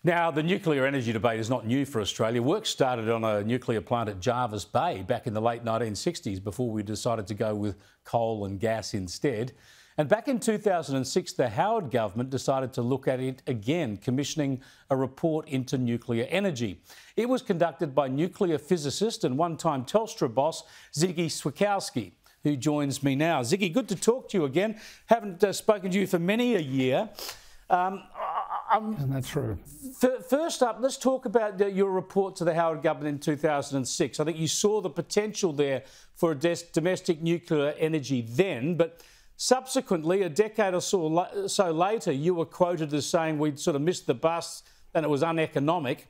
Now, the nuclear energy debate is not new for Australia. Work started on a nuclear plant at Jervis Bay back in the late 1960s before we decided to go with coal and gas instead. And back in 2006, the Howard government decided to look at it again, commissioning a report into nuclear energy. It was conducted by nuclear physicist and one-time Telstra boss, Ziggy Switkowski, who joins me now. Ziggy, good to talk to you again. Haven't spoken to you for many a year. And that's true. First up, let's talk about your report to the Howard government in 2006. I think you saw the potential there for domestic nuclear energy then, but subsequently, a decade or so later, you were quoted as saying we'd sort of missed the bus and it was uneconomic.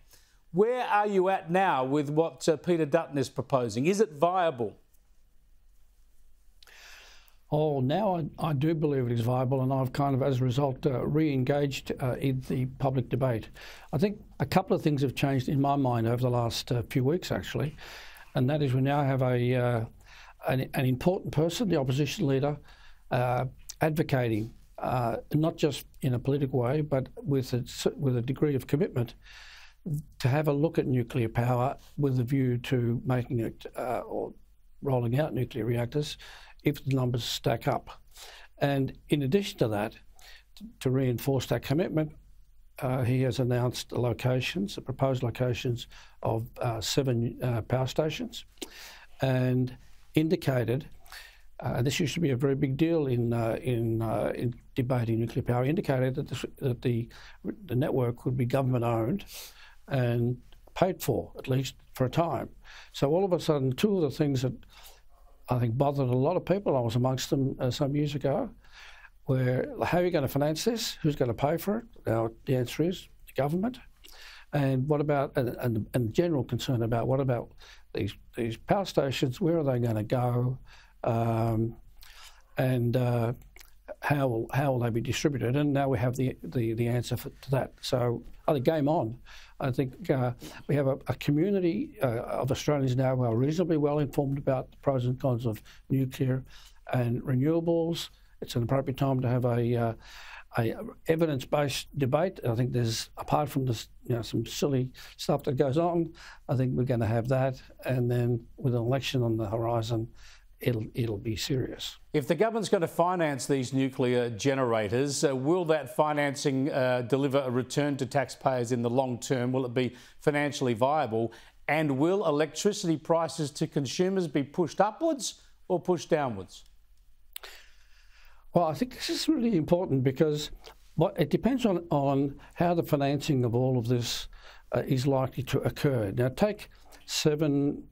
Where are you at now with what Peter Dutton is proposing? Is it viable? Oh, now I do believe it is viable, and I've kind of, as a result, re-engaged in the public debate. I think a couple of things have changed in my mind over the last few weeks, actually, and that is we now have an important person, the opposition leader, advocating, not just in a political way, but with a degree of commitment to have a look at nuclear power with a view to making it or rolling out nuclear reactors if the numbers stack up. And in addition to that, to reinforce that commitment, he has announced the proposed locations of 7 power stations, and indicated, this used to be a very big deal in debating nuclear power, indicated that the network would be government-owned and paid for, at least for a time. So all of a sudden, 2 of the things that I think bothered a lot of people, I was amongst them some years ago, where how are you going to finance this? Who's going to pay for it? Now, the answer is the government. And what about, and the general concern about what about these power stations, where are they going to go? And how will they be distributed? And now we have the answer to that. So the game on. I think we have a community of Australians now who are reasonably well informed about the pros and cons of nuclear and renewables. It's an appropriate time to have a evidence-based debate. I think there's, apart from this, some silly stuff that goes on, I think we're going to have that, and then with an election on the horizon, it'll be serious. If the government's going to finance these nuclear generators, will that financing deliver a return to taxpayers in the long term? Will it be financially viable? And will electricity prices to consumers be pushed upwards or pushed downwards? Well, I think this is really important because it depends on how the financing of all of this is likely to occur. Now, take 7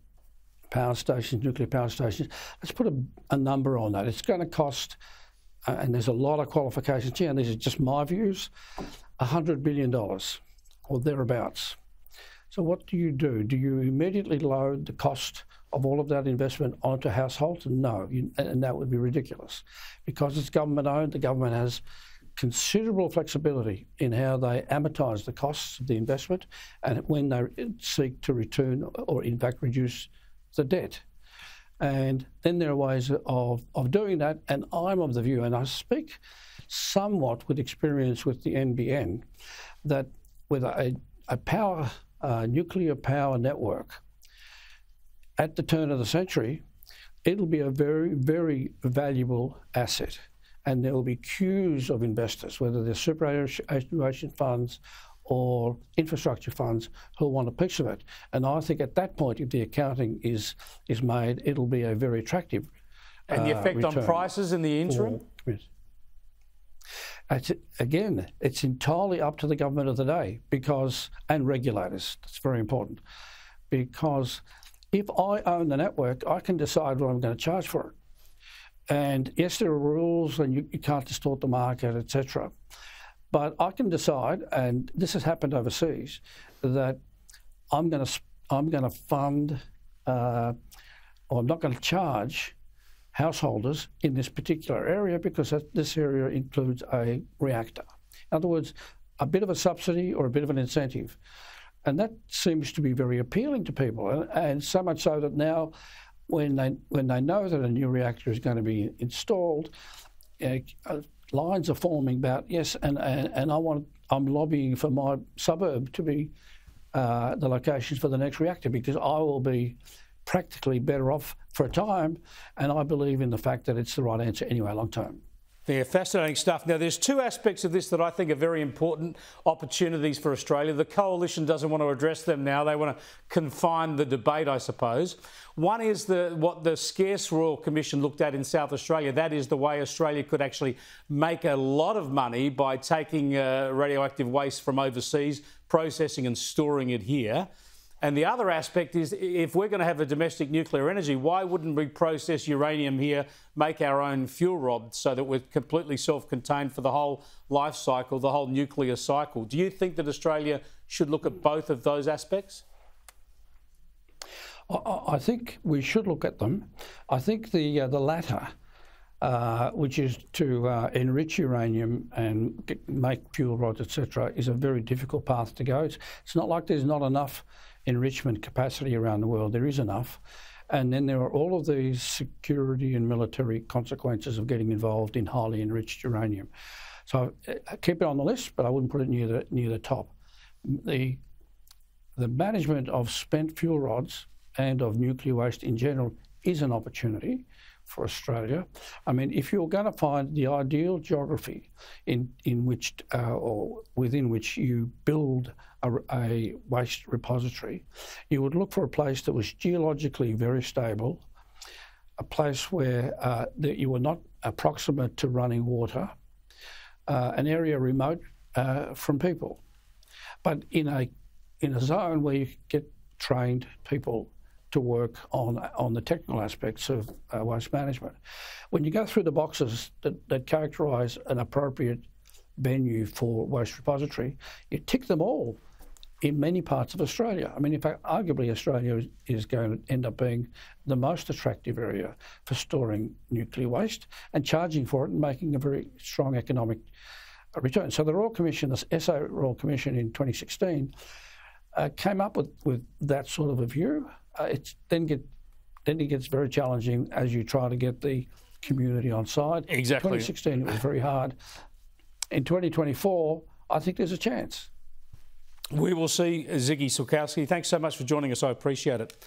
power stations, nuclear power stations. Let's put a number on that. It's going to cost, and there's a lot of qualifications here, and these are just my views, $100 billion or thereabouts. So what do? Do you immediately load the cost of all of that investment onto households? No, and that would be ridiculous. Because it's government owned, the government has considerable flexibility in how they amortise the costs of the investment and when they seek to return or in fact reduce the debt. And then there are ways of doing that, and I'm of the view, and I speak somewhat with experience with the NBN, that with a nuclear power network at the turn of the century, it'll be a very, very valuable asset, and there will be queues of investors, whether they're superannuation funds or infrastructure funds, who want a piece of it. And I think at that point, if the accounting is made, it'll be a very attractive And the effect on prices in the interim? It's entirely up to the government of the day and regulators. That's very important. Because if I own the network, I can decide what I'm going to charge for it. And yes, there are rules, and you can't distort the market, etc. But I can decide, and this has happened overseas, that I'm going to fund, or I'm not going to charge householders in this particular area because this area includes a reactor. In other words, a bit of a subsidy or a bit of an incentive. And that seems to be very appealing to people, and so much so that now, when they know that a new reactor is going to be installed, lines are forming about yes, and I want I'm lobbying for my suburb to be the locations for the next reactor, because I will be practically better off for a time, and I believe in the fact that it's the right answer anyway, long term. Yeah, fascinating stuff. Now, there's two aspects of this that I think are very important opportunities for Australia. The Coalition doesn't want to address them now. They want to confine the debate, I suppose. One is what the Scarce Royal Commission looked at in South Australia. That is the way Australia could actually make a lot of money by taking radioactive waste from overseas, processing and storing it here. And the other aspect is, if we're going to have a domestic nuclear energy, why wouldn't we process uranium here, make our own fuel rods so that we're completely self-contained for the whole life cycle, the whole nuclear cycle? Do you think that Australia should look at both of those aspects? I think we should look at them. I think the latter, which is to enrich uranium and make fuel rods, etc., is a very difficult path to go. It's not like there's not enough enrichment capacity around the world. There is enough. And then there are all of these security and military consequences of getting involved in highly enriched uranium. So I keep it on the list, but I wouldn't put it near the top. The management of spent fuel rods and of nuclear waste in general is an opportunity for Australia. I mean, if you're going to find the ideal geography in which or within which you build a waste repository, you would look for a place that was geologically very stable, a place where that you were not proximate to running water, an area remote from people, but in a zone where you get trained people to work on the technical aspects of waste management. When you go through the boxes that characterise an appropriate venue for waste repository, you tick them all in many parts of Australia. I mean, in fact, arguably Australia is going to end up being the most attractive area for storing nuclear waste and charging for it and making a very strong economic return. So the Royal Commission, the SA Royal Commission in 2016, came up with that sort of a view. Then it gets very challenging as you try to get the community on side. Exactly. In 2016, it was very hard. In 2024, I think there's a chance. We will see. Ziggy Switkowski, thanks so much for joining us. I appreciate it.